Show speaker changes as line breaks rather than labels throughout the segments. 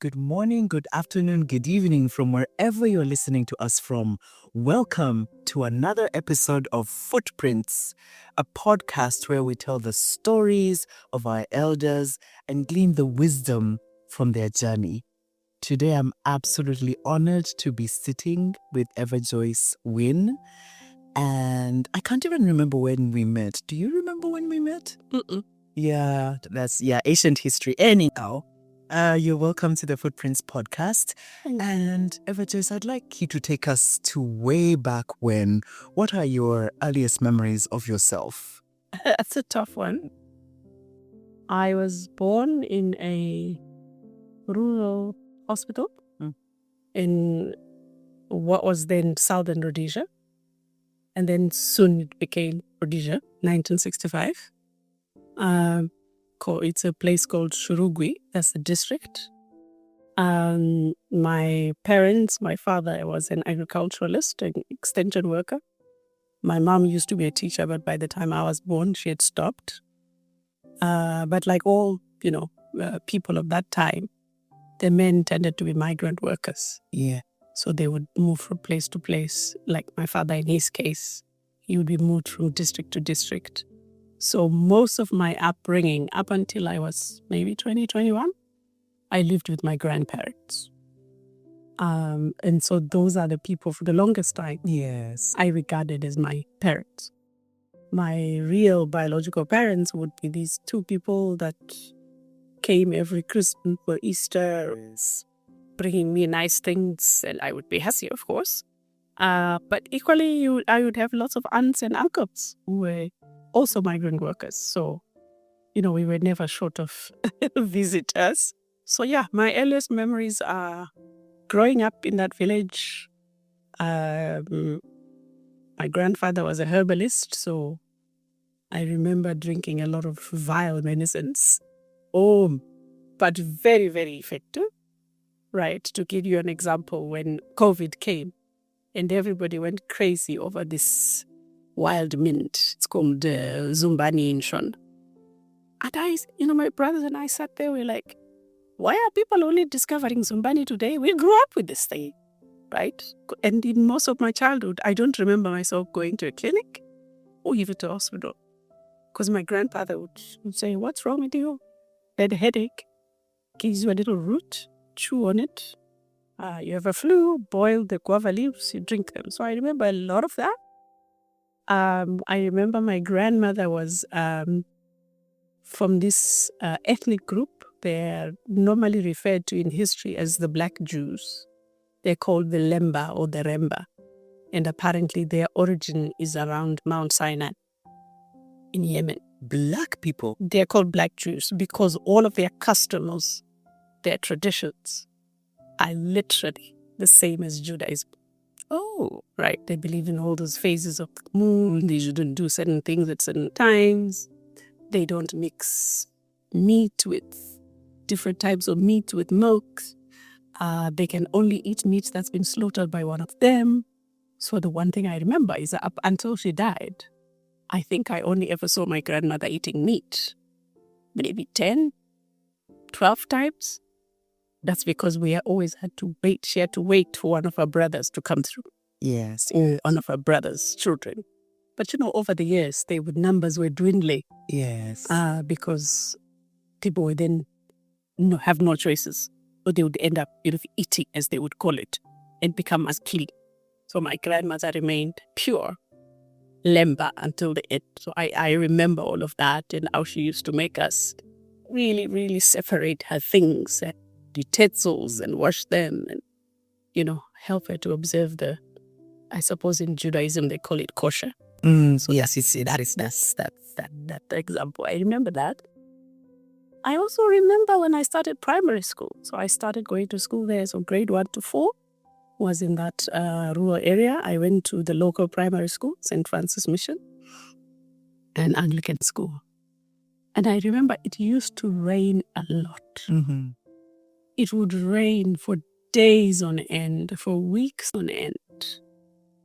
good morning, good afternoon, good evening from wherever you're listening to us from. Welcome to another episode of Footprints, a podcast where we tell the stories of our elders and glean the wisdom from their journey. Today, I'm absolutely honored to be sitting with Everjoice Win. And I can't even remember when we met. Do you remember when we met? Yeah, that's ancient history. Anyhow, you're welcome to the Footprints podcast. And Everjoice, I'd like you to take us to way back when. What are your earliest memories of yourself?
That's a tough one. I was born in a rural hospital in what was then Southern Rhodesia. And then soon it became Rhodesia, 1965. It's a place called Shurugwi. That's the district. My parents, my father was an agriculturalist, an extension worker. My mom used to be a teacher, but by the time I was born, she had stopped. But like all, people of that time, the men tended to be migrant workers.
Yeah.
So they would move from place to place. Like my father, in his case, he would be moved from district to district. So most of my upbringing, up until I was maybe 20, 21, I lived with my grandparents. And so those are the people for the longest time I regarded as my parents. My real biological parents would be these two people that came every Christmas or Easter, bringing me nice things, and I would be happy, of course. But equally, I would have lots of aunts and uncles who were also migrant workers. So, we were never short of visitors. So yeah, my earliest memories are growing up in that village. My grandfather was a herbalist, so I remember drinking a lot of vile medicines. But very, very effective. Right, to give you an example, when COVID came and everybody went crazy over this wild mint, it's called Zumbani in Shon. And my brothers and I sat there, we're like, why are people only discovering Zumbani today? We grew up with this thing, right? And in most of my childhood, I don't remember myself going to a clinic or even to a hospital. Because my grandfather would say, what's wrong with you? Had a headache, gives you a little root, chew on it. You have a flu, boil the guava leaves, you drink them. So I remember a lot of that. I remember my grandmother was from this ethnic group. They're normally referred to in history as the Black Jews. They're called the Lemba or the Remba. And apparently their origin is around Mount Sinai in Yemen.
Black people?
They're called Black Jews because all of their customs, their traditions, are literally the same as Judaism.
Oh.
Right. They believe in all those phases of the moon. They shouldn't do certain things at certain times. They don't mix meat with different types of meat with milk. They can only eat meat that's been slaughtered by one of them. So the one thing I remember is that up until she died, I think I only ever saw my grandmother eating meat. Maybe 10, 12 times. That's because we always had to wait. She had to wait for one of her brothers to come through.
Yes.
One of her brother's children. But over the years, numbers were dwindling.
Yes.
Because people would then have no choices. Or they would end up eating, as they would call it, and become as clean. So my grandmother remained pure Lemba until the end. So I remember all of that and how she used to make us really, really separate her things and utensils and wash them and, help her to observe I suppose in Judaism they call it kosher.
So yes,
That's that example. I remember that. I also remember when I started primary school. So I started going to school there. So grade 1 to 4 was in that rural area. I went to the local primary school, St. Francis Mission, an Anglican school. And I remember it used to rain a lot.
Mm-hmm.
It would rain for days on end, for weeks on end.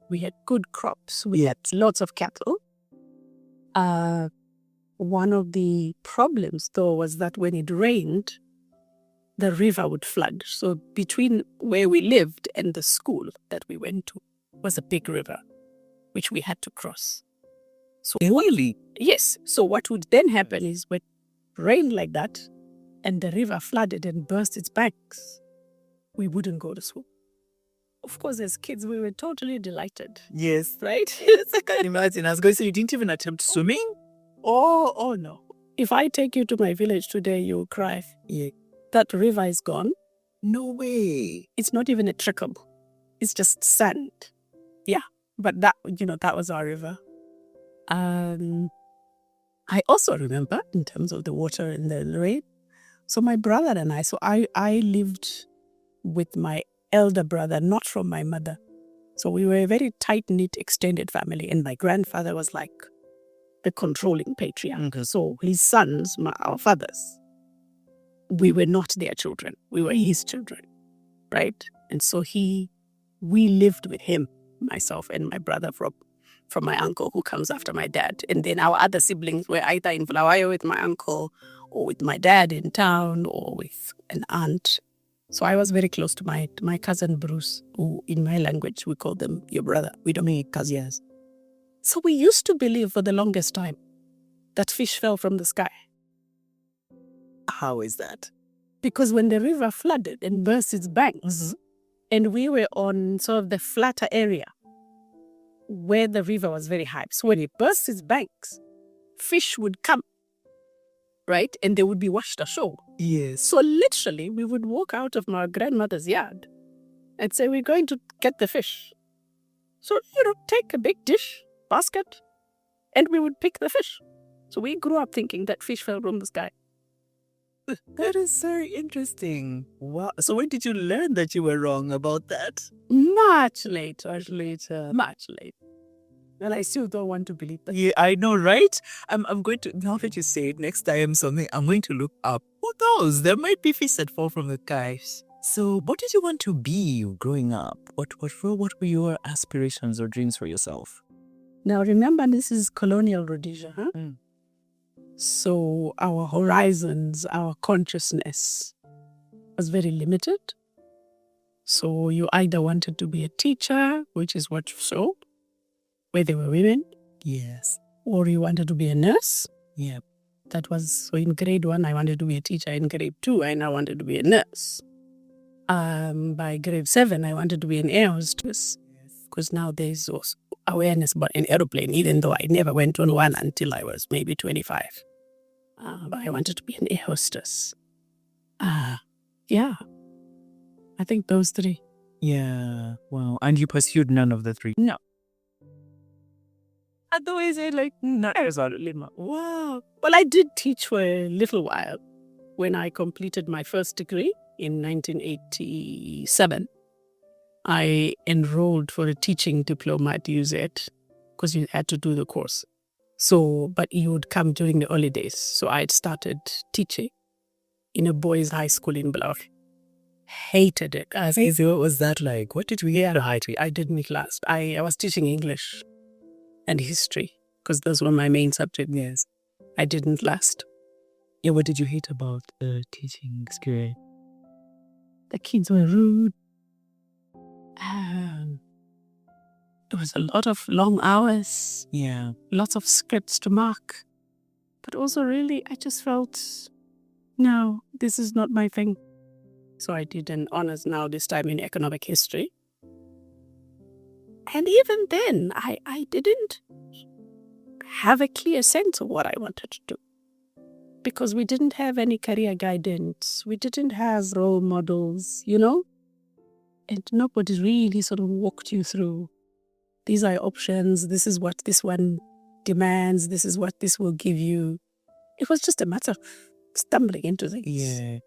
We had good crops. We had lots of cattle. One of the problems, though, was that when it rained, the river would flood. So between where we lived and the school that we went to was a big river, which we had to cross. So
Really?
yes. So what would then happen is when rain like that and the river flooded and burst its banks, we wouldn't go to school. Of course, as kids, we were totally delighted,
Yes.
right?
I can imagine. I was going to say, you didn't even attempt swimming?
Oh no. If I take you to my village today, you'll cry.
Yeah.
That river is gone.
No way.
It's not even a trickle. It's just sand. Yeah. But that was our river. I also remember in terms of the water and the rain. So my brother and I lived with my elder brother, not from my mother. So we were a very tight-knit extended family. And my grandfather was like the controlling patriarch.
Okay.
So his sons, our fathers, we were not their children. We were his children, right? And so we lived with him, myself and my brother from my uncle who comes after my dad. And then our other siblings were either in Bulawayo with my uncle or with my dad in town or with an aunt. So I was very close to my cousin Bruce, who in my language we call them your brother. We don't mean cousins. So we used to believe for the longest time that fish fell from the sky.
How is that?
Because when the river flooded and burst its banks, and we were on sort of the flatter area where the river was very high. So when it burst its banks, fish would come, right? And they would be washed ashore.
Yes.
So literally, we would walk out of my grandmother's yard and say, we're going to get the fish. So, take a big dish, basket, and we would pick the fish. So we grew up thinking that fish fell from the sky.
That is very interesting. Wow. So when did you learn that you were wrong about that?
Much later. Much later. And I still don't want to believe that.
Yeah, I know, right? I'm going to, now that you say it, next time something, I'm going to look up. Who knows? There might be fish that fall from the skies. So what did you want to be growing up? What were your aspirations or dreams for yourself?
Now remember, this is colonial Rhodesia, huh?
Mm.
So our horizons, our consciousness was very limited. So you either wanted to be a teacher, which is what you saw, where there were women.
Yes.
Or you wanted to be a nurse.
Yeah.
That was, so in grade 1, I wanted to be a teacher. In grade 2, I now wanted to be a nurse. By grade 7, I wanted to be an air hostess. Because now there's also awareness about an aeroplane, even though I never went on one until I was maybe 25. But I wanted to be an air hostess. Yeah. I think those 3.
Yeah. Wow. And you pursued none of the 3?
No.
Otherwise,
Wow. Well, I did teach for a little while. When I completed my first degree in 1987, I enrolled for a teaching diploma at UZ because you had to do the course. So, but you would come during the holidays. So I had started teaching in a boys' high school in Bulawayo. Hated it.
What was that like? What did we get to high?
I didn't last. I was teaching English and history because those were my main subjects.
Yes.
I didn't last.
Yeah, what did you hate about the teaching experience?
The kids were rude. There was a lot of long hours.
Yeah.
Lots of scripts to mark. But also really, I just felt, no, this is not my thing. So I did an honors now, this time in economic history. And even then, I didn't have a clear sense of what I wanted to do. Because we didn't have any career guidance. We didn't have role models, And nobody really sort of walked you through. These are options. This is what this one demands. This is what this will give you. It was just a matter of stumbling into things.
Yeah.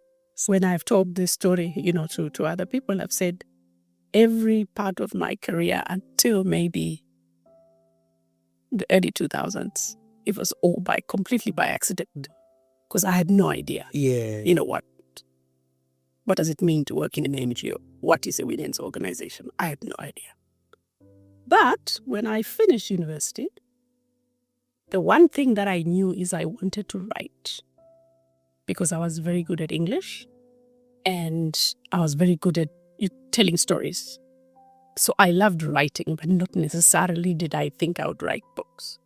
When I've told this story, to other people, I've said every part of my career until maybe the early 2000s, it was all completely by accident. Because I had no idea.
Yeah.
What does it mean to work in an NGO? What is a women's organization? I had no idea. But when I finished university, the one thing that I knew is I wanted to write. Because I was very good at English And I was very good at telling stories. So I loved writing, but not necessarily did I think I would write books.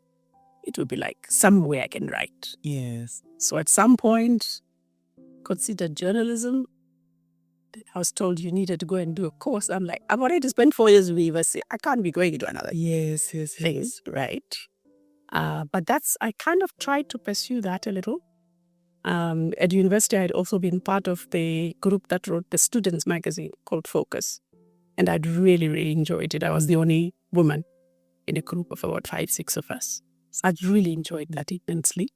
It would be like somewhere I can write.
Yes.
So at some point, considered journalism. I was told you needed to go and do a course. I'm like, I've already spent 4 years with university. I can't be going into another
Yes.
thing, right? But I kind of tried to pursue that a little. At university, I'd also been part of the group that wrote the students' magazine called Focus. And I'd really, really enjoyed it. I was the only woman in a group of about 5, 6 of us. So I'd really enjoyed that immensely.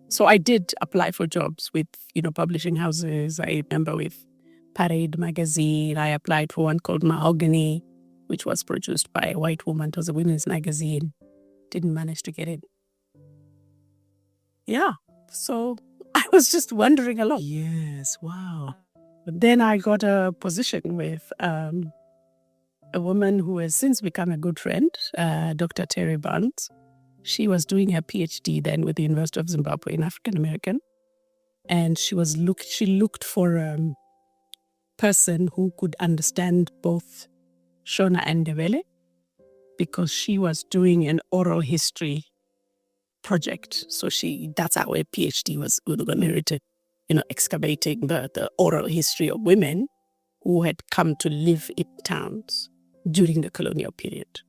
So I did apply for jobs with, publishing houses. I remember with Parade magazine. I applied for one called Mahogany, which was produced by a white woman. It was a women's magazine. Didn't manage to get in. Yeah. So I was just wandering along.
Yes. Wow.
But then I got a position with a woman who has since become a good friend, Dr. Terry Barnes. She was doing her PhD then with the University of Zimbabwe in African American. And she looked for a person who could understand both Shona and Ndebele, because she was doing an oral history project. So that's how her PhD was merited, excavating the oral history of women who had come to live in towns during the colonial period.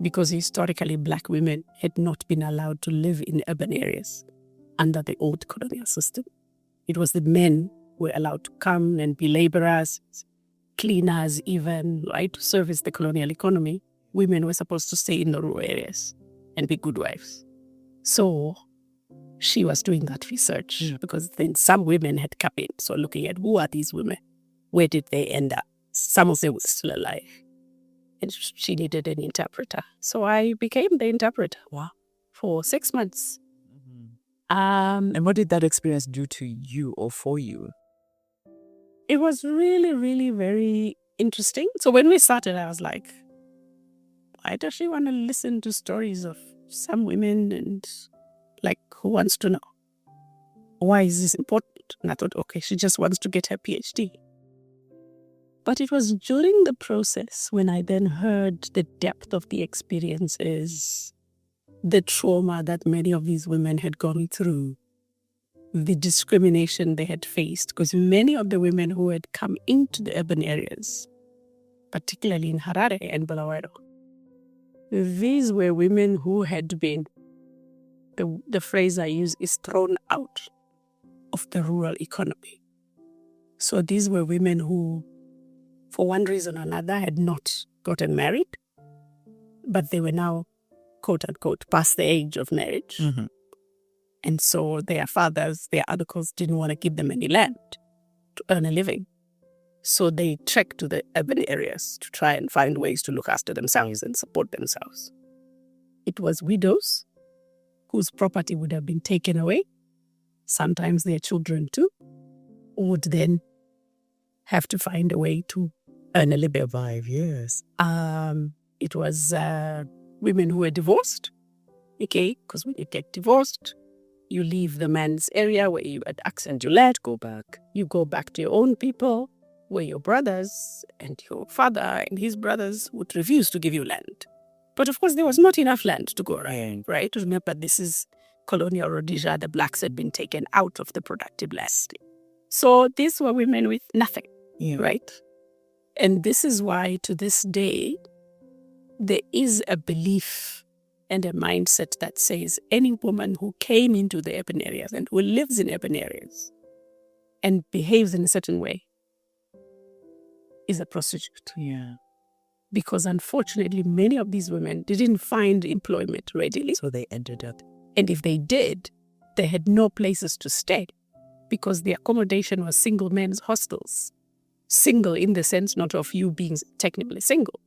Because historically, Black women had not been allowed to live in urban areas under the old colonial system. It was the men who were allowed to come and be laborers, cleaners even, right, to service the colonial economy. Women were supposed to stay in the rural areas and be good wives. So she was doing that research because then some women had come in. So looking at who are these women? Where did they end up? Some of them were still alive. And she needed an interpreter. So I became the interpreter.
Wow.
For 6 months.
And what did that experience do to you or for you?
It was really, really very interesting. So when we started, I was like, why does she want to listen to stories of some women, and like, who wants to know? Why is this important? And I thought, okay, she just wants to get her PhD. But it was during the process when I then heard the depth of the experiences, the trauma that many of these women had gone through, the discrimination they had faced, because many of the women who had come into the urban areas, particularly in Harare and Bulawayo, these were women who had been, the phrase I use is thrown out of the rural economy. So these were women who, for one reason or another, had not gotten married, but they were now, quote unquote, past the age of marriage.
Mm-hmm.
And so their fathers, their uncles didn't want to give them any land to earn a living. So they trekked to the urban areas to try and find ways to look after themselves and support themselves. It was widows whose property would have been taken away, sometimes their children too, would then have to find a way to earn a living.
Survive, yes.
It was women who were divorced, okay, because when you get divorced, you leave the man's area where you had accent your land, go back. You go back to your own people, where your brothers and your father and his brothers would refuse to give you land. But of course, there was not enough land to go around, right? Remember, this is Colonial Rhodesia. The Blacks had been taken out of the productive land. So these were women with nothing, right? And this is why, to this day, there is a belief and a mindset that says any woman who came into the urban areas and who lives in urban areas and behaves in a certain way is a prostitute.
Yeah.
Because unfortunately, many of these women didn't find employment readily.
So they ended up.
And if they did, they had no places to stay because the accommodation was single men's hostels. Single in the sense not of you being technically single,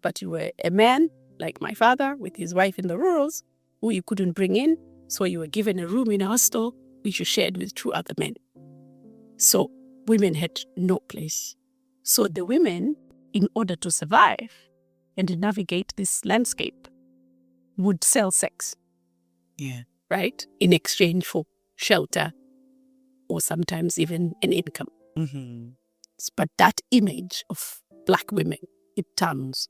but you were a man like my father with his wife in the rurals who you couldn't bring in. So you were given a room in a hostel which you shared with 2 other men. So women had no place. So the women, in order to survive and to navigate this landscape, would sell sex.
Yeah.
Right? In exchange for shelter or sometimes even an income.
Mm-hmm.
But that image of Black women in towns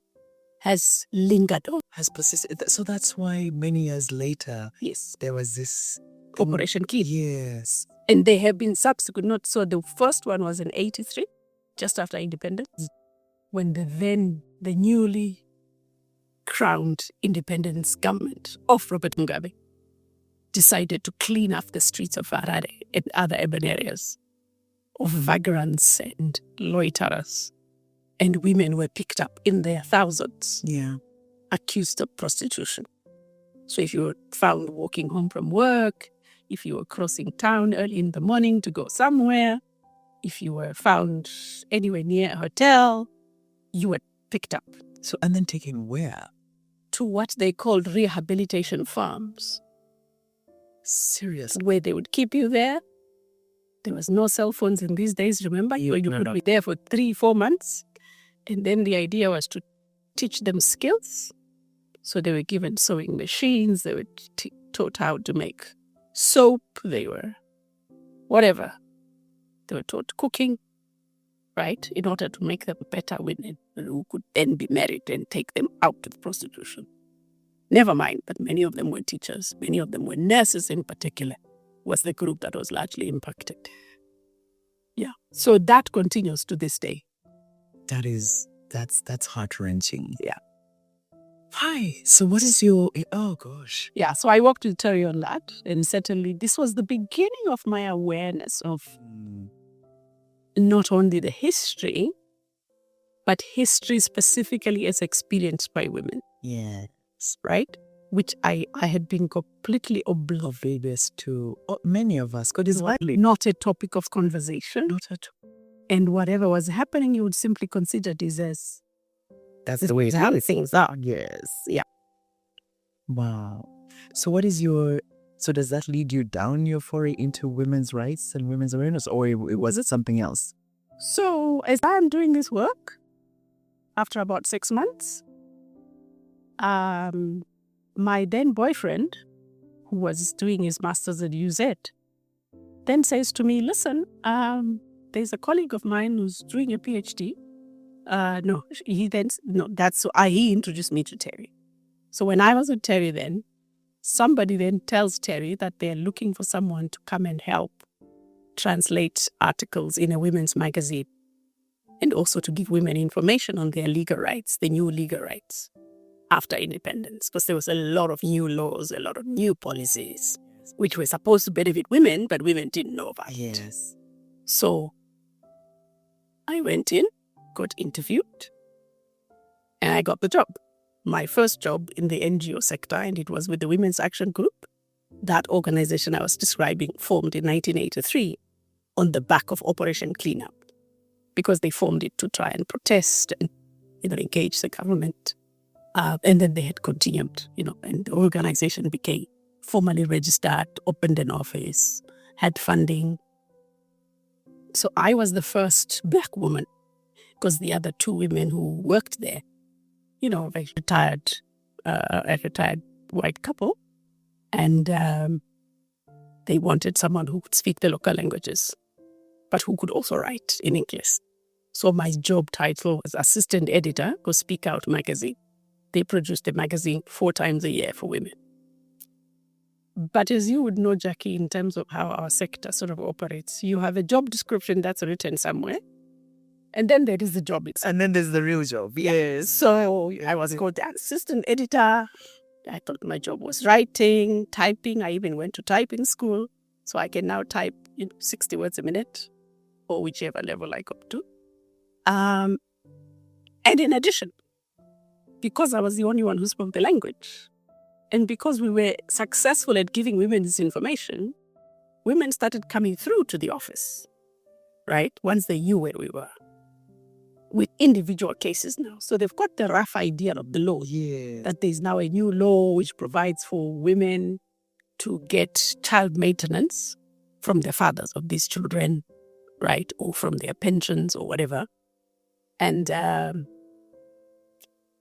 has lingered on.
Has persisted. So that's why many years later,
Yes.
there was this
Operation Clean.
Yes.
And there have been subsequent. Not so. The first one was in 83, just after independence, when the newly crowned independence government of Robert Mugabe decided to clean up the streets of Harare and other urban areas of vagrants and loiterers. And women were picked up in their thousands, accused of prostitution. So if you were found walking home from work, if you were crossing town early in the morning to go somewhere, if you were found anywhere near a hotel, you were picked up.
So, and then taken where?
To what they called rehabilitation farms.
Seriously?
Where they would keep you there. There was no cell phones in these days, remember? You could be there for 3-4 months. And then the idea was to teach them skills. So they were given sewing machines. They were taught how to make soap. They were whatever. They were taught cooking, right? In order to make them better women who could then be married and take them out to prostitution. Never mind, but many of them were teachers. Many of them were nurses in particular, was the group that was largely impacted. Yeah. So that continues to this day.
That's heart-wrenching.
Yeah.
Hi. So what is your, oh gosh.
Yeah. So I worked to tell you on that. And certainly this was the beginning of my awareness of not only the history, but history specifically as experienced by women.
Yes.
Right? Which I had been completely oblivious
to many of us. Because it's
not a topic of conversation.
Not at all.
And whatever was happening, you would simply consider this as
that's the way
how things are.
Yes.
Yeah.
Wow. So so does that lead you down your foray into women's rights and women's awareness, or was it something else?
So as I am doing this work, after about 6 months, my then boyfriend, who was doing his master's at UZ, then says to me, listen, there's a colleague of mine who's doing a PhD. He introduced me to Terry. So when I was with Terry then, somebody then tells Terry that they're looking for someone to come and help translate articles in a women's magazine and also to give women information on their legal rights, the new legal rights after independence, because there was a lot of new laws, a lot of new policies, which were supposed to benefit women, but women didn't know about it.
Yes.
So I went in, got interviewed, and I got the job. My first job in the NGO sector, and it was with the Women's Action Group. That organization I was describing formed in 1983 on the back of Operation Cleanup, because they formed it to try and protest and engage the government. And then they had continued, and the organization became formally registered, opened an office, had funding. So I was the first Black woman, because the other two women who worked there, a retired white couple, and they wanted someone who could speak the local languages, but who could also write in English. So my job title was assistant editor for Speak Out magazine. They produced a magazine 4 times a year for women. But as you would know, Jackie, in terms of how our sector sort of operates, you have a job description that's written somewhere, and then there is the job itself.
And then there's the real job.
Yes. So I was called the assistant editor. I thought my job was writing, typing. I even went to typing school. So I can now type 60 words a minute, or whichever level I got to. And in addition, because I was the only one who spoke the language, and because we were successful at giving women this information, women started coming through to the office, right? Once they knew where we were, with individual cases now. So they've got the rough idea of the law.
Yeah.
That there's now a new law which provides for women to get child maintenance from the fathers of these children, right? Or from their pensions or whatever. And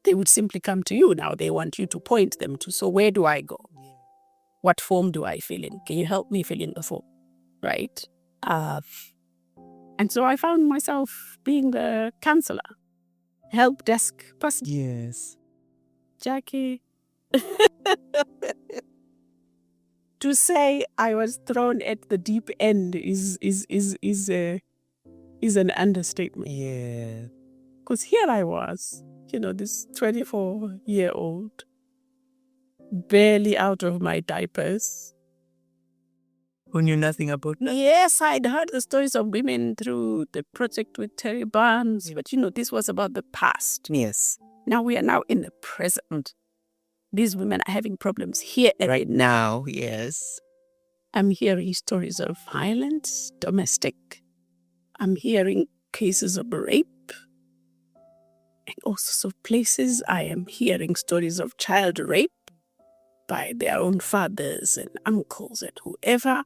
they would simply come to you now. They want you to point them to, so where do I go? What form do I fill in? Can you help me fill in the form? Right? And so I found myself being the counselor, help desk person.
Yes.
Jackie. To say I was thrown at the deep end is an understatement.
Yeah.
Because here I was, this 24-year-old, barely out of my diapers.
Who knew nothing about that?
Yes, I'd heard the stories of women through the project with Terry Barnes, but this was about the past.
Yes.
Now we are now in the present. These women are having problems here
Right now, yes.
I'm hearing stories of violence, domestic. I'm hearing cases of rape. In all sorts of places, I am hearing stories of child rape by their own fathers and uncles and whoever.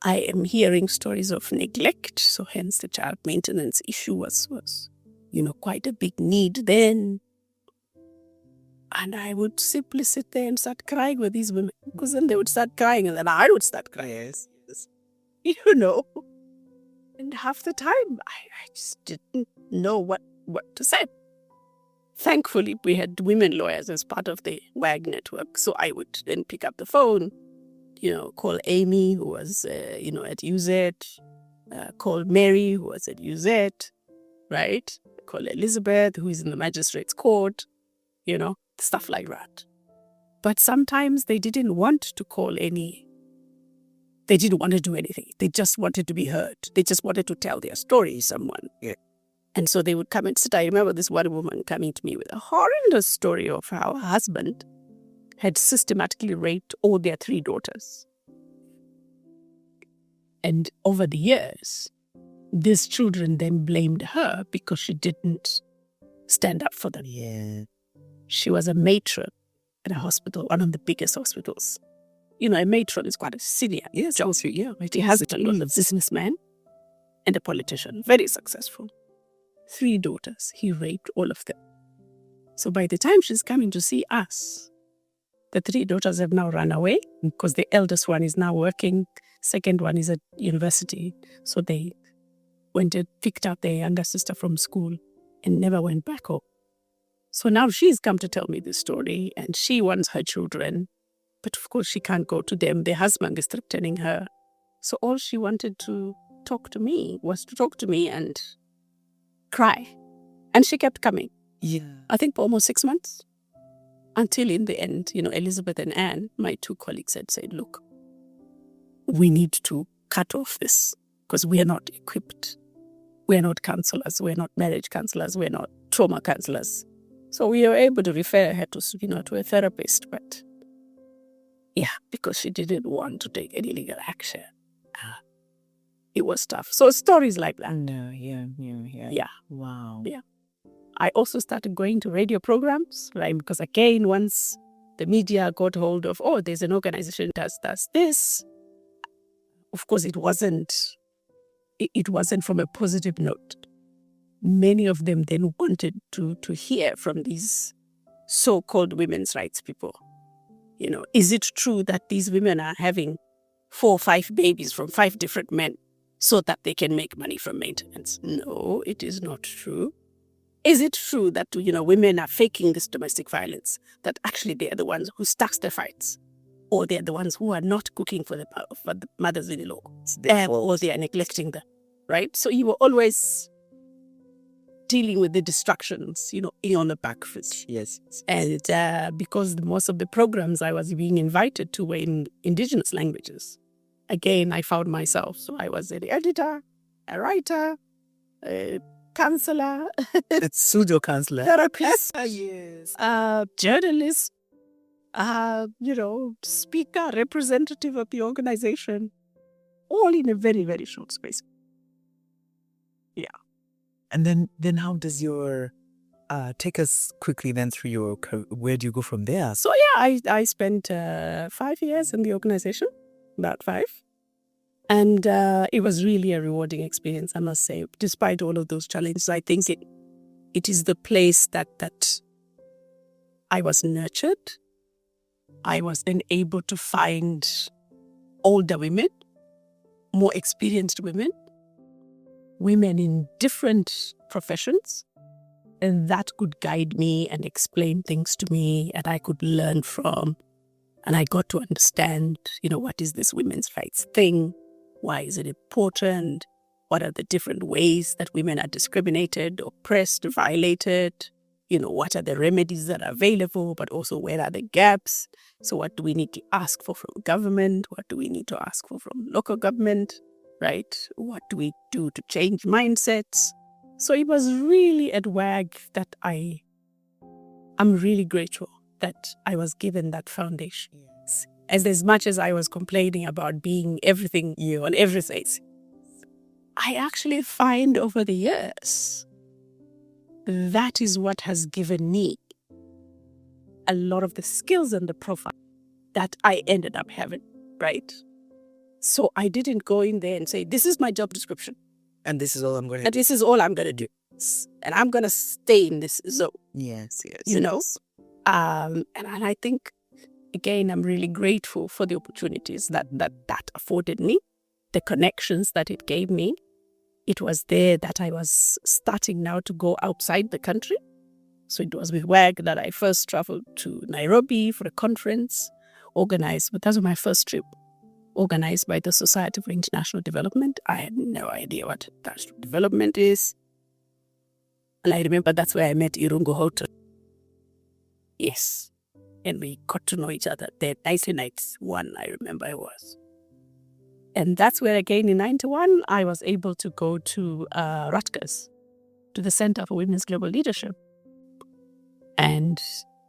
I am hearing stories of neglect, so hence the child maintenance issue was quite a big need then. And I would simply sit there and start crying with these women, because then they would start crying and then I would start crying.
Yes.
And half the time, I just didn't know what to say. Thankfully, we had women lawyers as part of the WAG network, so I would then pick up the phone, call Amy, who was, at UZ, call Mary, who was at UZ, right? Call Elizabeth, who is in the magistrate's court, stuff like that. But sometimes they didn't want to call any. They didn't want to do anything. They just wanted to be heard. They just wanted to tell their story to someone.
Yeah.
And so they would come and sit. I remember this one woman coming to me with a horrendous story of how her husband had systematically raped all their 3 daughters. And over the years, these children then blamed her because she didn't stand up for them.
Yeah.
She was a matron at a hospital, one of the biggest hospitals. A matron is quite a senior job.
Yeah.
Her husband was a businessman and a politician, very successful. 3 daughters, he raped all of them. So by the time she's coming to see us, the 3 daughters have now run away because the eldest one is now working, second one is at university. So they went and picked up their younger sister from school and never went back home. So now she's come to tell me this story and she wants her children. But of course she can't go to them. Their husband is threatening her. So all she wanted to talk to me was to talk to me and cry. And she kept coming.
Yeah.
I think for almost 6 months. Until in the end, Elizabeth and Anne, my 2 colleagues, had said, look, we need to cut off this because we are not equipped. We are not counselors. We are not marriage counselors. We are not trauma counselors. So we were able to refer her to, to a therapist. But yeah, because she didn't want to take any legal action. It was tough. So stories like that.
No, yeah.
Yeah.
Wow.
Yeah. I also started going to radio programs, right? Because again, once the media got hold of, there's an organization that does this. Of course, it wasn't from a positive note. Many of them then wanted to hear from these so-called women's rights people. Is it true that these women are having 4 or 5 babies from 5 different men so that they can make money from maintenance? No, it is not true. Is it true that, women are faking this domestic violence, that actually they are the ones who starts the fights, or they are the ones who are not cooking for the mothers-in-law, or they are neglecting them, right? So you were always dealing with the distractions, on the back foot.
Yes.
And because most of the programs I was being invited to were in indigenous languages, again, I found myself. So I was an editor, a writer, a counselor,
pseudo-counselor,
therapist,
yes,
journalist, speaker, representative of the organization, all in a very, very short space. Yeah.
And then how does your take us quickly then through your where do you go from there?
So I spent 5 years in the organization, about 5. And it was really a rewarding experience, I must say. Despite all of those challenges, I think it is the place that I was nurtured. I was then able to find older women, more experienced women, women in different professions, and that could guide me and explain things to me, and I could learn from. And I got to understand, what is this women's rights thing? Why is it important? What are the different ways that women are discriminated, oppressed, violated? What are the remedies that are available, but also where are the gaps? So what do we need to ask for from government? What do we need to ask for from local government, right? What do we do to change mindsets? So it was really at WAG that I'm really grateful that I was given that foundation. Yes. As much as I was complaining about being everything on every face, I actually find over the years that is what has given me a lot of the skills and the profile that I ended up having, right? So I didn't go in there and say, this is my job description.
And this is all I'm going to
And this is all I'm going to do. And I'm going to stay in this zone.
Yes.
And I think, again, I'm really grateful for the opportunities that afforded me, the connections that it gave me. It was there that I was starting now to go outside the country. So it was with WAG that I first traveled to Nairobi for a conference organized, but that was my first trip, organized by the Society for International Development. I had no idea what international development is. And I remember that's where I met Irungu Hotel. Yes. And we got to know each other there. 1991, I remember it was. And that's where, again, in 91, I was able to go to Rutgers, to the Center for Women's Global Leadership. And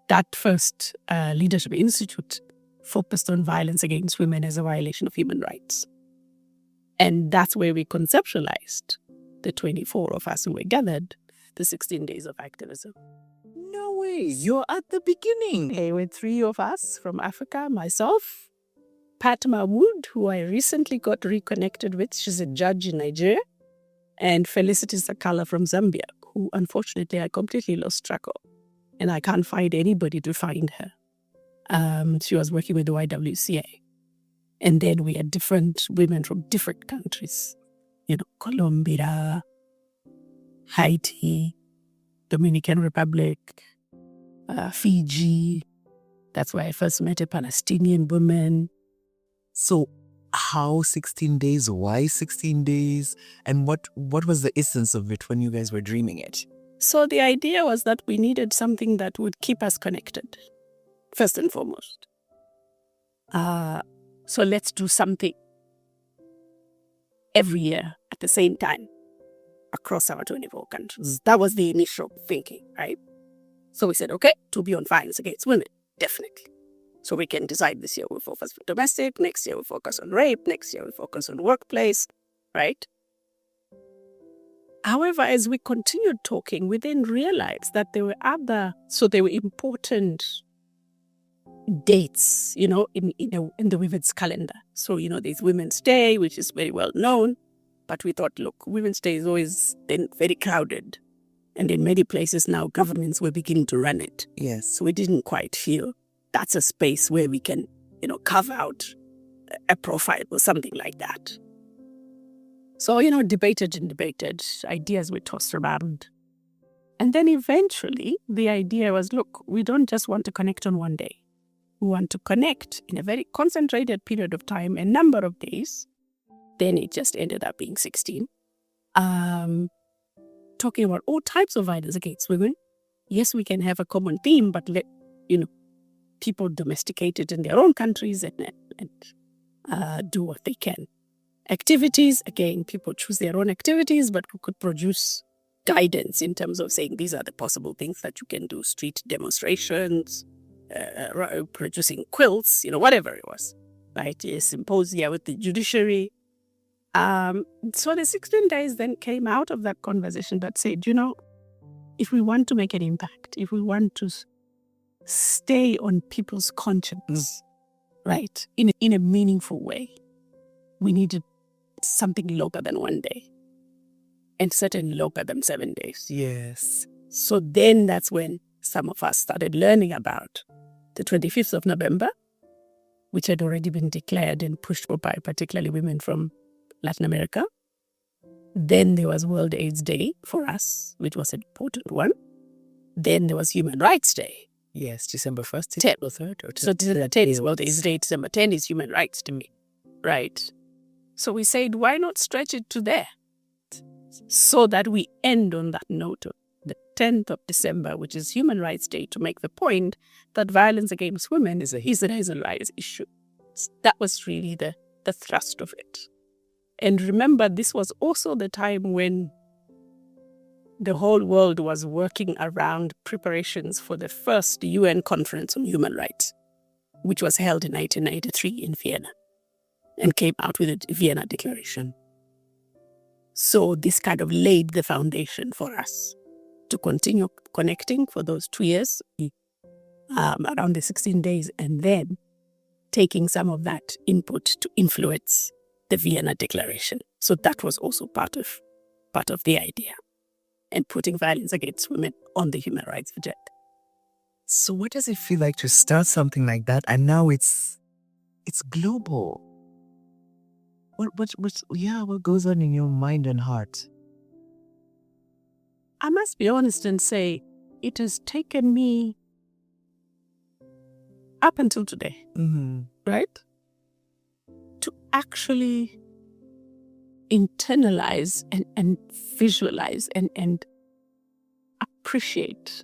that first leadership institute focused on violence against women as a violation of human rights. And that's where we conceptualized, the 24 of us who were gathered, the 16 days of activism.
No way. You're at the beginning.
There were 3 of us from Africa, myself, Pat Mahmood, who I recently got reconnected with. She's a judge in Nigeria. And Felicity Sakala from Zambia, who unfortunately I completely lost track of. And I can't find anybody to find her. She was working with the YWCA. And then we had different women from different countries. Colombia, Haiti, Dominican Republic, Fiji. That's where I first met a Palestinian woman.
So how 16 days? Why 16 days? And what was the essence of it when you guys were dreaming it?
So the idea was that we needed something that would keep us connected, first and foremost. So let's do something every year at the same time across our 24 countries. That was the initial thinking, right? So we said, okay, to be on violence against women, definitely. So we can decide this year we focus on domestic, next year we focus on rape, next year we focus on workplace, right? However, as we continued talking, we then realized that there were important dates, in the women's calendar. So, there's Women's Day, which is very well known. But we thought, look, Women's Day is always then very crowded. And in many places now, governments were beginning to run it.
Yes.
So we didn't quite feel that's a space where we can, carve out a profile or something like that. So, debated, ideas were tossed around. And then eventually the idea was, look, we don't just want to connect on one day. We want to connect in a very concentrated period of time, a number of days. Then it just ended up being 16. Talking about all types of violence against women. Yes, we can have a common theme, but let, people domesticate it in their own countries and do what they can. Activities, again, people choose their own activities, but we could produce guidance in terms of saying these are the possible things that you can do. Street demonstrations, producing quilts, whatever it was, right? A symposia with the judiciary. So the 16 days then came out of that conversation that said, if we want to make an impact, if we want to stay on people's conscience, right, in a meaningful way, we needed something longer than one day and certainly longer than 7 days.
Yes.
So then that's when some of us started learning about the 25th of November, which had already been declared and pushed for by particularly women from Latin America. Then there was World AIDS Day for us, which was an important one. Then there was Human Rights Day.
Yes, December 1st,
10th.
or 3rd. Or
So December 10th is World AIDS Day. December 10th is Human Rights to me. Right. So we said, why not stretch it to there? So that we end on that note of the 10th of December, which is Human Rights Day, to make the point that violence against women is a human rights issue. That was really the thrust of it. And remember, this was also the time when the whole world was working around preparations for the first UN Conference on Human Rights, which was held in 1993 in Vienna and came out with the Vienna Declaration. So this kind of laid the foundation for us to continue connecting for those 2 years, around the 16 days, and then taking some of that input to influence the Vienna Declaration. So that was also part of the idea, and putting violence against women on the human rights agenda.
So what does it feel like to start something like that, and now it's global? What goes on in your mind and heart?
I must be honest and say it has taken me up until today, right, to actually internalize and visualize and appreciate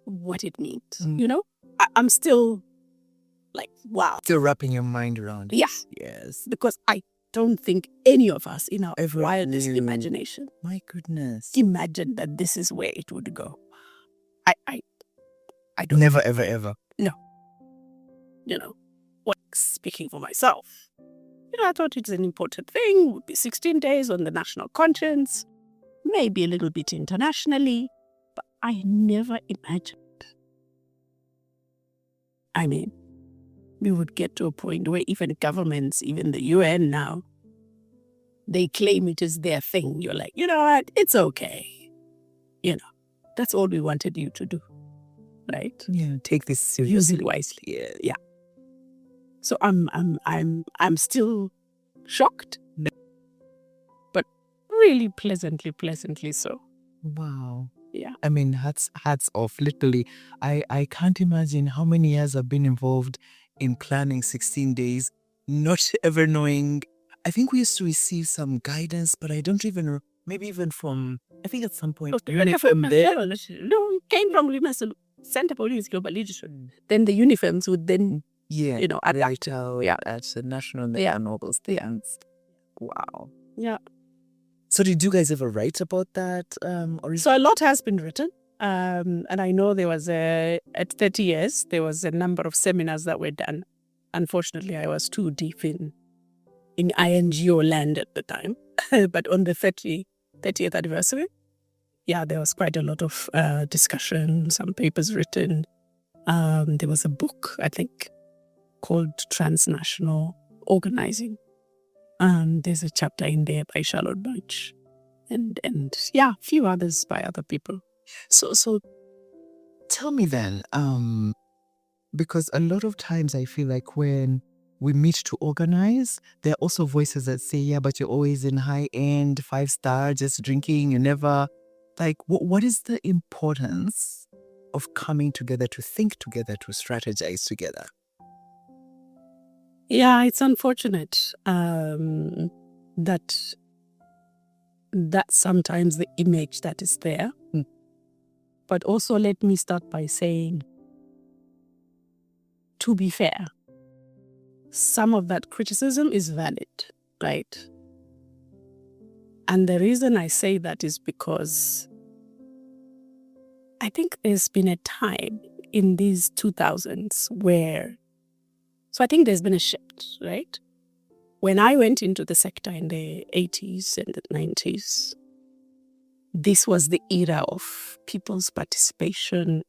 what it means. You know, I'm still like, wow.
Still wrapping your mind around it.
Yeah.
Yes.
Because I don't think any of us in our
Ever
wildest
knew.
imagination
My goodness.
imagined that this is where it would go. I don't.
Never, ever, ever.
No. You know, speaking for myself, I thought it's an important thing. It would be 16 days on the national conscience, maybe a little bit internationally, but I never imagined. I mean, we would get to a point where even governments, even the UN now, they claim it is their thing. You're like, you know what? It's okay. That's all we wanted you to do, right?
Yeah, take this
Use
seriously.
it wisely. Yeah. So I'm still shocked, but really pleasantly so.
Wow.
Yeah.
I mean, hats off. Literally, I can't imagine how many years I've been involved in planning 16 days, not ever knowing. I think we used to receive some guidance, but I don't even, maybe even from, I think at some point, uniform there.
No, it came from Limassol Center Police Global Leadership. Then the uniforms would then, adapt.
Yeah, that's the national and all those things. Wow.
Yeah.
So did you guys ever write about that?
So a lot has been written. And I know there was at 30 years, there was a number of seminars that were done. Unfortunately, I was too deep in INGO land at the time. But on the 30th anniversary, there was quite a lot of discussion, some papers written. There was a book, I think, called Transnational Organizing. And there's a chapter in there by Charlotte Bunch. And a few others by other people.
So tell me then, because a lot of times I feel like when we meet to organize, there are also voices that say, yeah, but you're always in high-end, 5-star, just drinking, you never, like, what is the importance of coming together, to think together, to strategize together?
Yeah, it's unfortunate that sometimes the image that is there. But also let me start by saying, to be fair, some of that criticism is valid, right? And the reason I say that is because I think there's been a time in these 2000s where, so I think there's been a shift, right? When I went into the sector in the 80s and the 90s, this was the era of people's participation,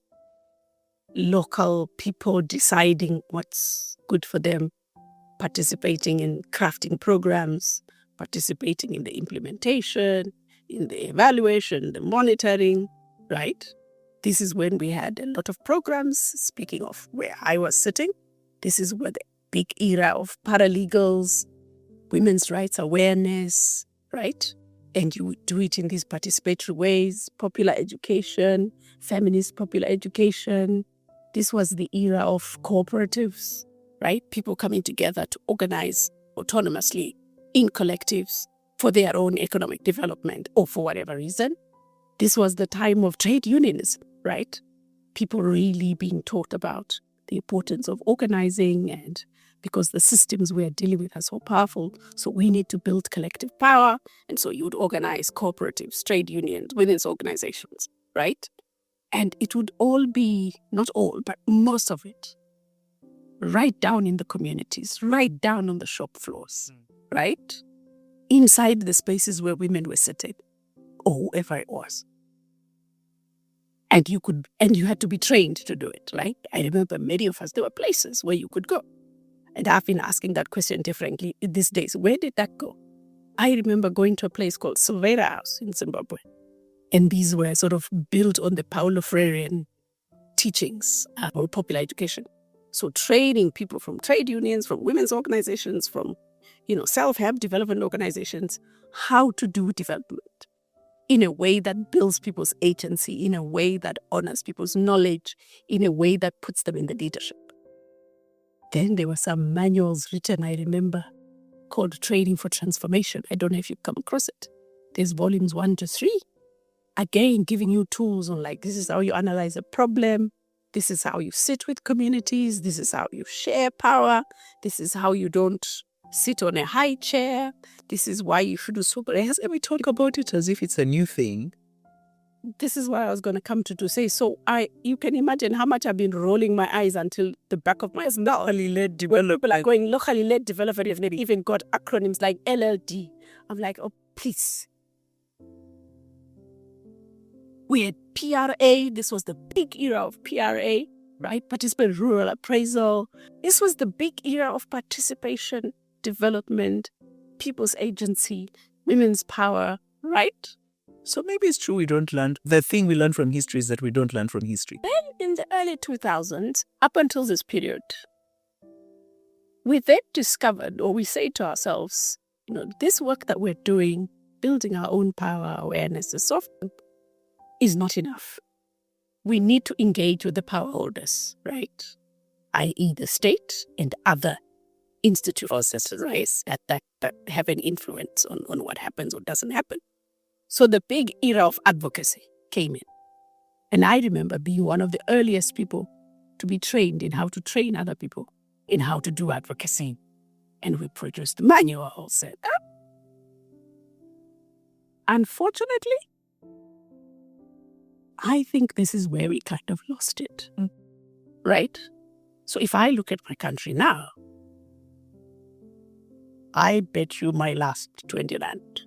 local people deciding what's good for them, participating in crafting programs, participating in the implementation, in the evaluation, the monitoring, right? This is when we had a lot of programs. Speaking of where I was sitting, this is where the big era of paralegals, women's rights awareness, right? And you would do it in these participatory ways, popular education, feminist popular education. This was the era of cooperatives, right? People coming together to organize autonomously in collectives for their own economic development or for whatever reason. This was the time of trade unionism, right? People really being taught about the importance of organizing, and because the systems we are dealing with are so powerful, so we need to build collective power. And so you would organize cooperatives, trade unions, women's organizations, right? And it would all be, not all, but most of it, right down in the communities, right down on the shop floors, right? Inside the spaces where women were seated, or whoever it was. And you had to be trained to do it, right? I remember many of us, there were places where you could go. And I've been asking that question differently these days. Where did that go? I remember going to a place called Silvera House in Zimbabwe. And these were sort of built on the Paulo Freirean teachings or popular education. So training people from trade unions, from women's organizations, from self-help development organizations, how to do development in a way that builds people's agency, in a way that honors people's knowledge, in a way that puts them in the leadership. Then there were some manuals written, I remember, called Training for Transformation. I don't know if you've come across it. There's volumes 1 to 3. Again, giving you tools on this is how you analyze a problem. This is how you sit with communities. This is how you share power. This is how you don't sit on a high chair. This is why you should do so.
And we talk about it as if it's a new thing.
This is why I was going to come to say. So you can imagine how much I've been rolling my eyes until the back of my eyes.
Locally led development.
People are going locally led development. They've even got acronyms like LLD. I'm like, oh, please. We had PRA. This was the big era of PRA, right? Participatory rural appraisal. This was the big era of participation, development, people's agency, women's power, right?
So maybe it's true we don't learn. The thing we learn from history is that we don't learn from history.
Then in the early 2000s, up until this period, we then discovered, or we say to ourselves, this work that we're doing, building our own power, awareness, and so forth, is not enough. We need to engage with the power holders, right? I.e. the state and other institutions, right, that have an influence on what happens or doesn't happen. So the big era of advocacy came in. And I remember being one of the earliest people to be trained in how to train other people in how to do advocacy. And we produced manuals. Unfortunately, I think this is where we kind of lost it, right? So if I look at my country now, I bet you my last 20 rand,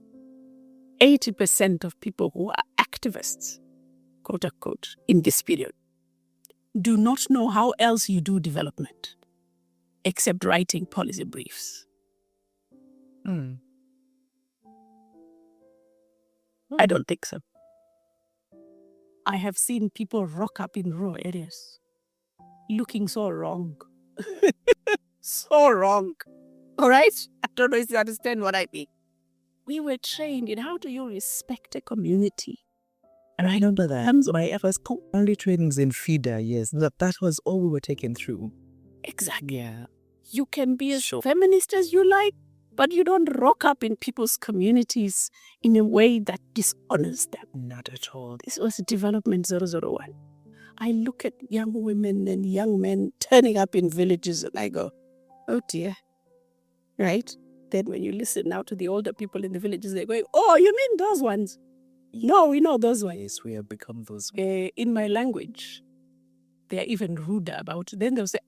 80% of people who are activists, quote unquote, in this period, do not know how else you do development except writing policy briefs. I don't think so. I have seen people rock up in rural areas looking so wrong. So wrong. All right? I don't know if you understand what I mean. We were trained in how do you respect a community.
And I remember that. My first only trainings in FIDA, yes. That was all we were taken through.
Exactly.
Yeah.
You can be as feminist as you like, but you don't rock up in people's communities in a way that dishonors them.
Not at all.
This was Development 001. I look at young women and young men turning up in villages and I go, oh dear. Right? Then when you listen now to the older people in the villages, they're going, oh, you mean those ones? No, we know those ones.
Yes, we have become those.
In my language, they're even ruder about it. Then they'll say,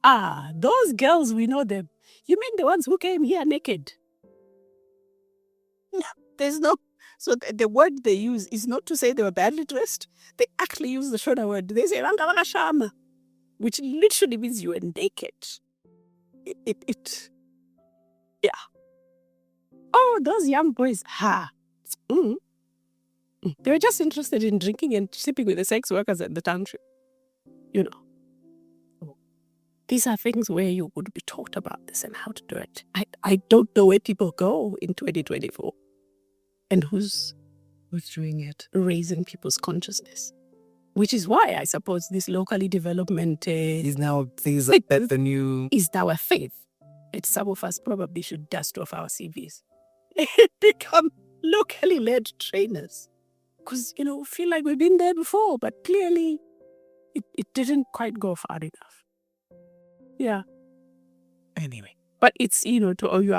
those girls, we know them. You mean the ones who came here naked? No, there's no. So the word they use is not to say they were badly dressed. They actually use the shorter word. They say, shama, which literally means you were naked. Yeah. Oh, those young boys, they were just interested in drinking and sleeping with the sex workers at the township. These are things where you would be taught about this and how to do it. I don't know where people go in 2024. and who's
doing it?
raising people's consciousness. Which is why I suppose this locally development
Is now things like that the new...
is our faith. Some of us probably should dust off our CVs and become locally led trainers. Because, we feel like we've been there before, but clearly it didn't quite go far enough. Yeah.
Anyway.
But it's, I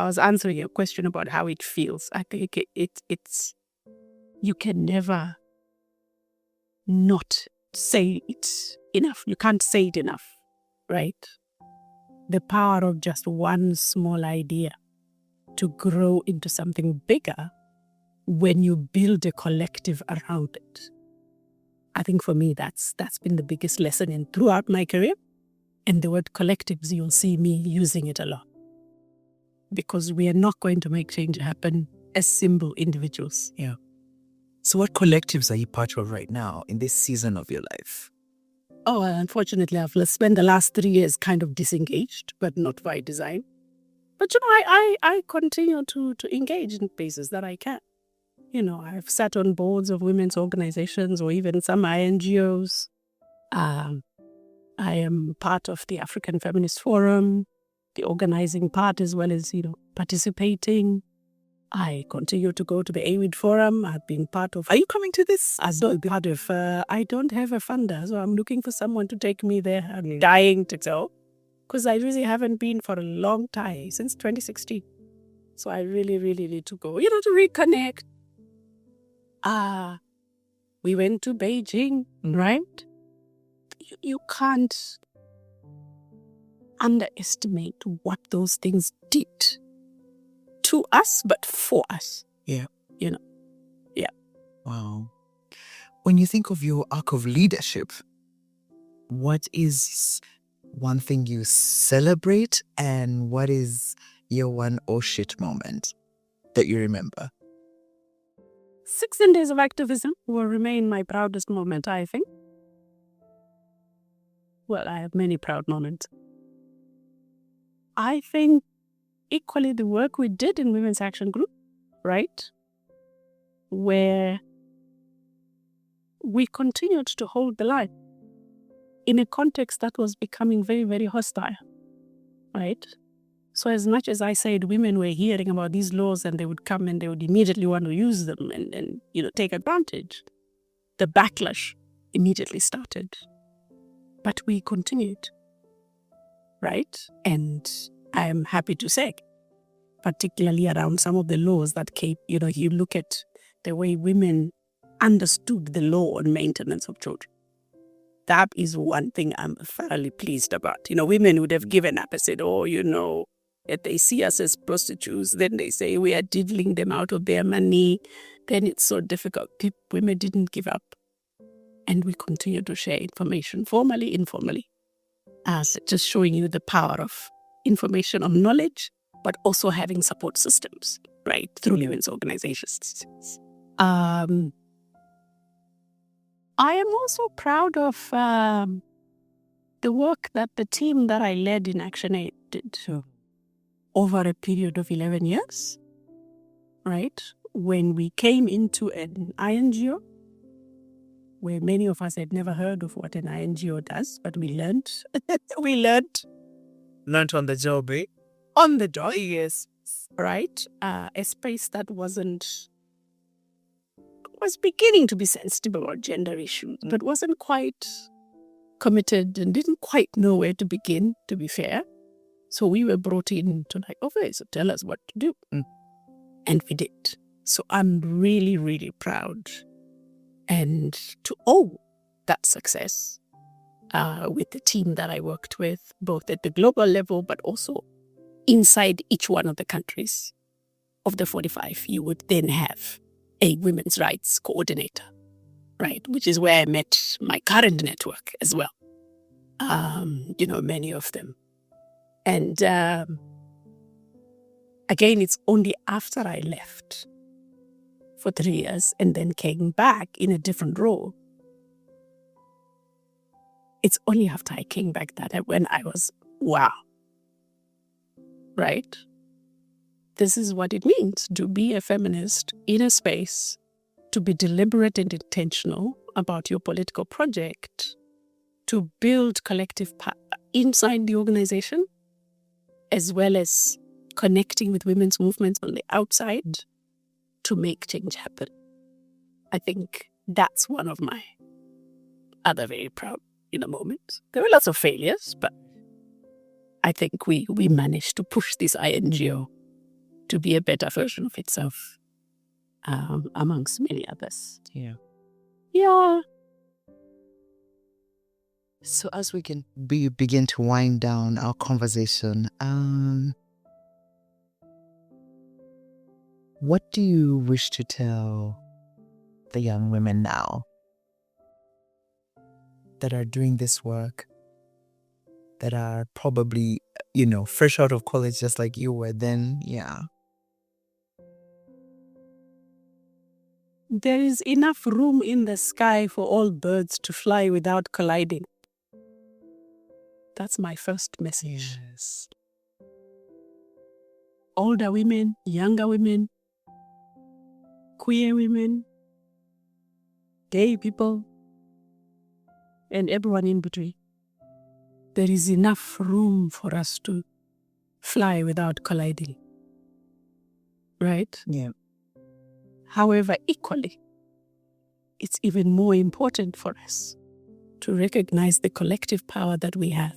was answering your question about how it feels. I think it's, you can never not say it enough. You can't say it enough, right? The power of just one small idea to grow into something bigger when you build a collective around it. I think for me, that's been the biggest lesson throughout my career. And the word collectives, you'll see me using it a lot. Because we are not going to make change happen as simple individuals.
Yeah. So what collectives are you part of right now in this season of your life?
Oh, unfortunately, I've spent the last 3 years kind of disengaged, but not by design. But, I continue to engage in places that I can. I've sat on boards of women's organizations or even some NGOs. I am part of the African Feminist Forum, the organizing part as well as, participating. I continue to go to the AWID Forum. I've been part of...
Are you coming to this?
As part of... I don't have a funder, so I'm looking for someone to take me there. I'm dying to go, because I really haven't been for a long time, since 2016. So I really, really need to go, to reconnect. We went to Beijing, right? You can't underestimate what those things did to us, but for us.
Yeah.
Yeah.
Wow. When you think of your arc of leadership, what is one thing you celebrate and what is your one oh shit moment that you remember?
16 days of activism will remain my proudest moment, I think. Well, I have many proud moments. I think equally the work we did in Women's Action Group, right? Where we continued to hold the line in a context that was becoming very, very hostile, right? So as much as I said women were hearing about these laws and they would come and they would immediately want to use them and take advantage, the backlash immediately started. But we continued, right? And I'm happy to say, particularly around some of the laws that came, you look at the way women understood the law on maintenance of children. That is one thing I'm thoroughly pleased about. Women would have given up and said, if they see us as prostitutes, then they say we are diddling them out of their money. Then it's so difficult. Women didn't give up. And we continue to share information, formally, informally, as just showing you the power of information on knowledge, but also having support systems, right, through women's organizations. I am also proud of the work that the team that I led in ActionAid did over a period of 11 years, right? When we came into an INGO, where many of us had never heard of what an INGO does, but we learned.
Learned on the job, eh?
On the job, yes. Right? A space that was beginning to be sensitive about gender issues, but wasn't quite committed and didn't quite know where to begin, to be fair. So we were brought in to so tell us what to do. And we did. So I'm really, really proud and to owe that success with the team that I worked with, both at the global level, but also inside each one of the countries of the 45. You would then have a women's rights coordinator, right? Which is where I met my current network as well. Many of them. And again, it's only after I left for 3 years and then came back in a different role. It's only after I came back when I was, wow. Right? this is what it means to be a feminist in a space, to be deliberate and intentional about your political project, to build collective power inside the organization, as well as connecting with women's movements on the outside to make change happen. I think that's one of my other very proud moments. There were lots of failures, but I think we managed to push this INGO to be a better version of itself, amongst many others.
Yeah.
Yeah.
So as we can begin to wind down our conversation, what do you wish to tell the young women now that are doing this work, that are probably, fresh out of college just like you were then? Yeah.
There is enough room in the sky for all birds to fly without colliding. That's my first message.
Yes.
Older women, younger women, queer women, gay people, and everyone in between. There is enough room for us to fly without colliding. Right?
Yeah.
However, equally, it's even more important for us to recognize the collective power that we have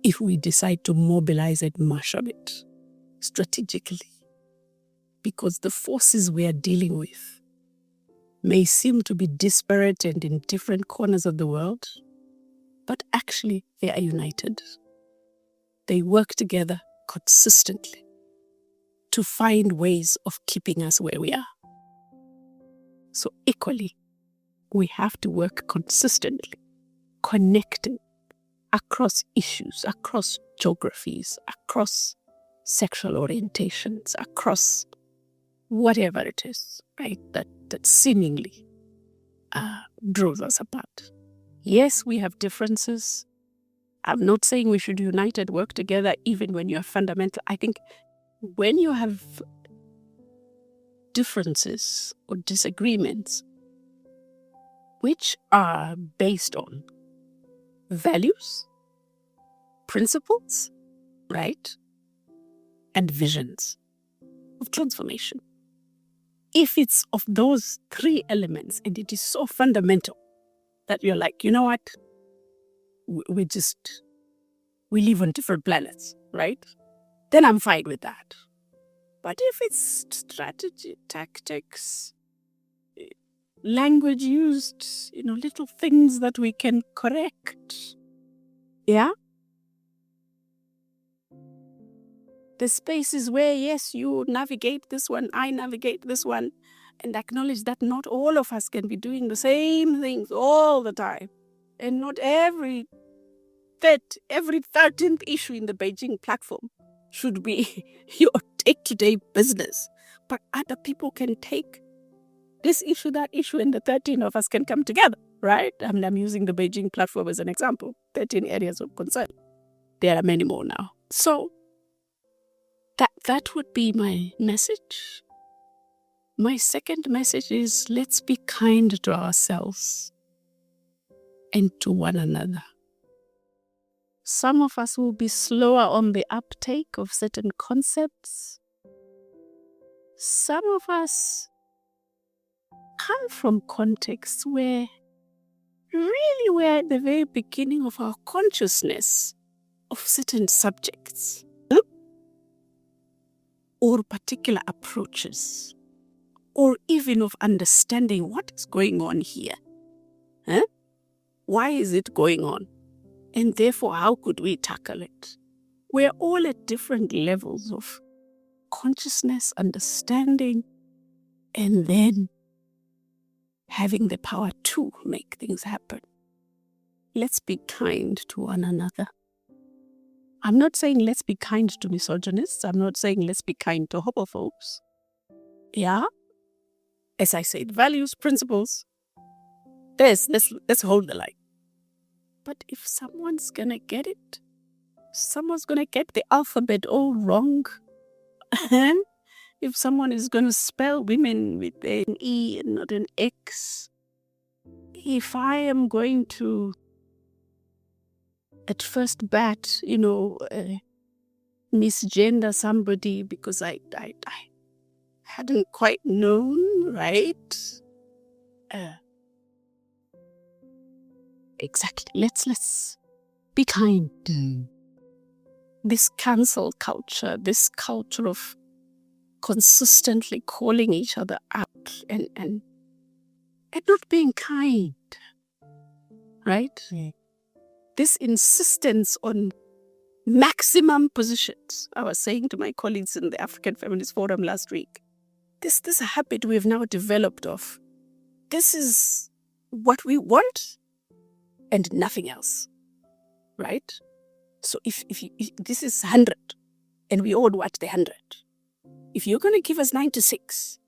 if we decide to mobilize and marshal it strategically. Because the forces we are dealing with may seem to be disparate and in different corners of the world, but actually they are united. They work together consistently to find ways of keeping us where we are. So equally, we have to work consistently, connecting across issues, across geographies, across sexual orientations, across whatever it is, right, that seemingly draws us apart. Yes, we have differences. I'm not saying we should unite and work together even when you're fundamental. I think when you have differences or disagreements which are based on values, principles, right, and visions of transformation. If it's of those three elements and it is so fundamental that you're like, you know what, we live on different planets, right? Then I'm fine with that. But if it's strategy, tactics, language used, little things that we can correct, yeah? The spaces where, yes, you navigate this one, I navigate this one, and acknowledge that not all of us can be doing the same things all the time. And not every 13th issue in the Beijing platform should be your day-to-day business. But other people can take this issue, that issue, and the 13 of us can come together, right? I'm using the Beijing platform as an example. 13 areas of concern. There are many more now. So that would be my message. My second message is, let's be kind to ourselves and to one another. Some of us will be slower on the uptake of certain concepts. Some of us come from contexts where really we're at the very beginning of our consciousness of certain subjects or particular approaches, or even of understanding what is going on here. Why is it going on? And therefore, how could we tackle it? We're all at different levels of consciousness, understanding, and then having the power to make things happen. Let's be kind to one another. I'm not saying let's be kind to misogynists. I'm not saying let's be kind to homophobes. Yeah? As I said, values, principles. Let's hold the line. But if someone's gonna get it, someone's gonna get the alphabet all wrong, And if someone is going to spell women with an E and not an X, if I am going to, at first bat, misgender somebody because I hadn't quite known, right? Exactly. Let's be kind. This cancel culture, this culture of consistently calling each other out and not being kind, right?
Yeah.
This insistence on maximum positions. I was saying to my colleagues in the African Feminist Forum last week, this habit we've now developed of, this is what we want and nothing else, right? So if this is 100 and we all want the 100, if you're going to give us 96,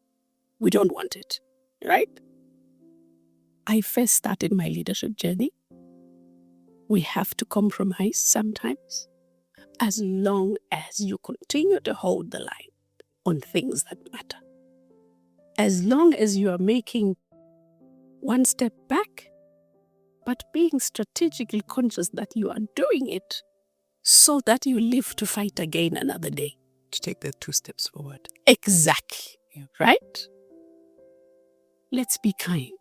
we don't want it, right? I first started my leadership journey. We have to compromise sometimes, as long as you continue to hold the line on things that matter. As long as you are making one step back, but being strategically conscious that you are doing it so that you live to fight again another day.
To take the 2 steps forward.
Exactly.
Yeah.
Right? Let's be kind.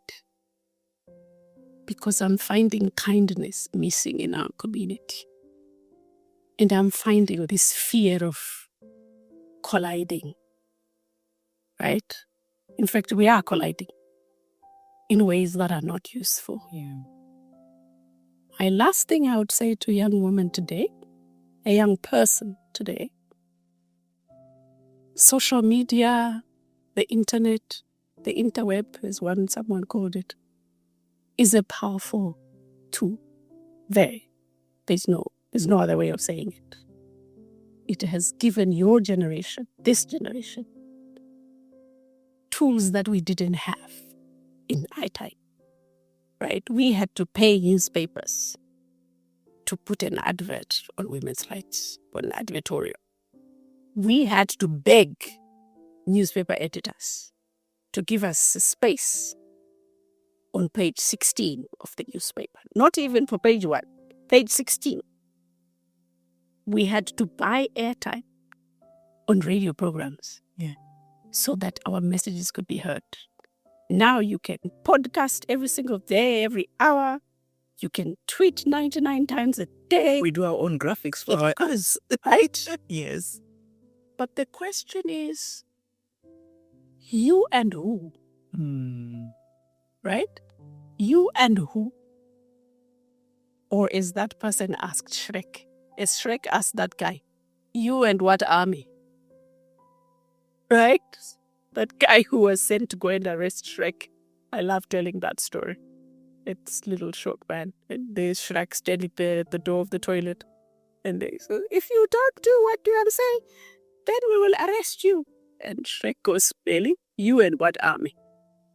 Because I'm finding kindness missing in our community. And I'm finding this fear of colliding. Right? In fact, we are colliding in ways that are not useful.
Yeah.
My last thing I would say to a young woman today, a young person today, social media, the internet, the interweb, as someone called it, is a powerful tool. There's no other way of saying it. It has given your generation, this generation, tools that we didn't have in our time, right? We had to pay newspapers to put an advert on women's rights, on an advertorial. We had to beg newspaper editors to give us a space on page 16 of the newspaper. Not even for page 1, page 16. We had to buy airtime on radio programs, so that our messages could be heard. Now you can podcast every single day, every hour. You can tweet 99 times a day.
We do our own graphics for our ads.
Right?
Yes.
But the question is, you and who? Right? You and who? Or is that person asked Shrek? Is Shrek asked that guy, you and what army? Right? That guy who was sent to go and arrest Shrek. I love telling that story. It's little short man. And there's Shrek standing there at the door of the toilet. And they say, if you don't do what you are saying, then we will arrest you. And Shrek goes spelling, you and what army?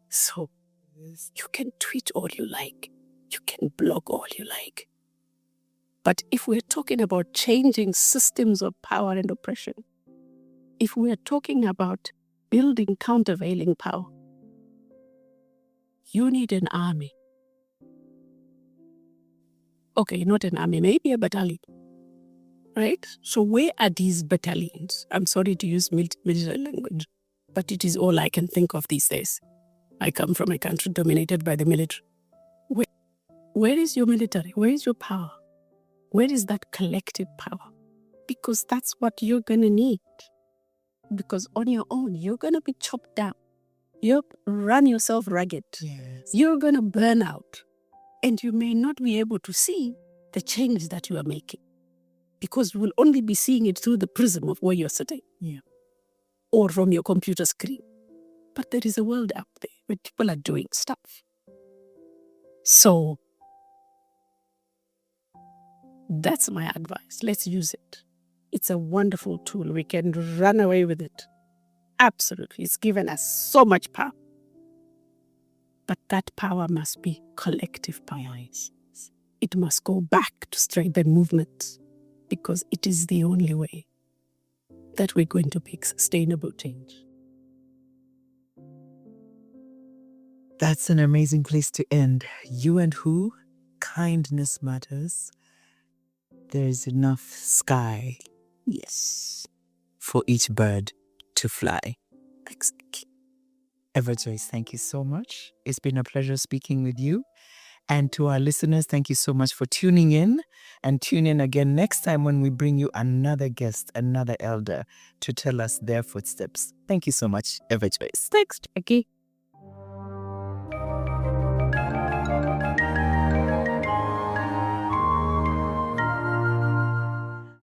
So, you can tweet all you like. You can blog all you like. But if we're talking about changing systems of power and oppression, if we're talking about building countervailing power, you need an army. Okay, not an army, maybe a battalion. Right? So where are these battalions? I'm sorry to use military language, but it is all I can think of these days. I come from a country dominated by the military. Where is your military? Where is your power? Where is that collective power? Because that's what you're going to need. Because on your own, you're going to be chopped down. You'll run yourself ragged.
Yes.
You're going to burn out. And you may not be able to see the change that you are making. Because you will only be seeing it through the prism of where you're sitting.
Yeah.
Or from your computer screen. But there is a world out there where people are doing stuff. So, that's my advice. Let's use it. It's a wonderful tool. We can run away with it. Absolutely. It's given us so much power. But that power must be collective power. It must go back to strengthen movements because it is the only way. that we're going to make sustainable change.
That's an amazing place to end. You and who? Kindness matters. There is enough sky, yes, for each bird to fly. Exactly. Everjoice, thank you so much. It's been a pleasure speaking with you. And to our listeners, thank you so much for tuning in. And tune in again next time when we bring you another guest, another elder, to tell us their footsteps. Thank you so much, Everjoice.
Thanks, Jackie.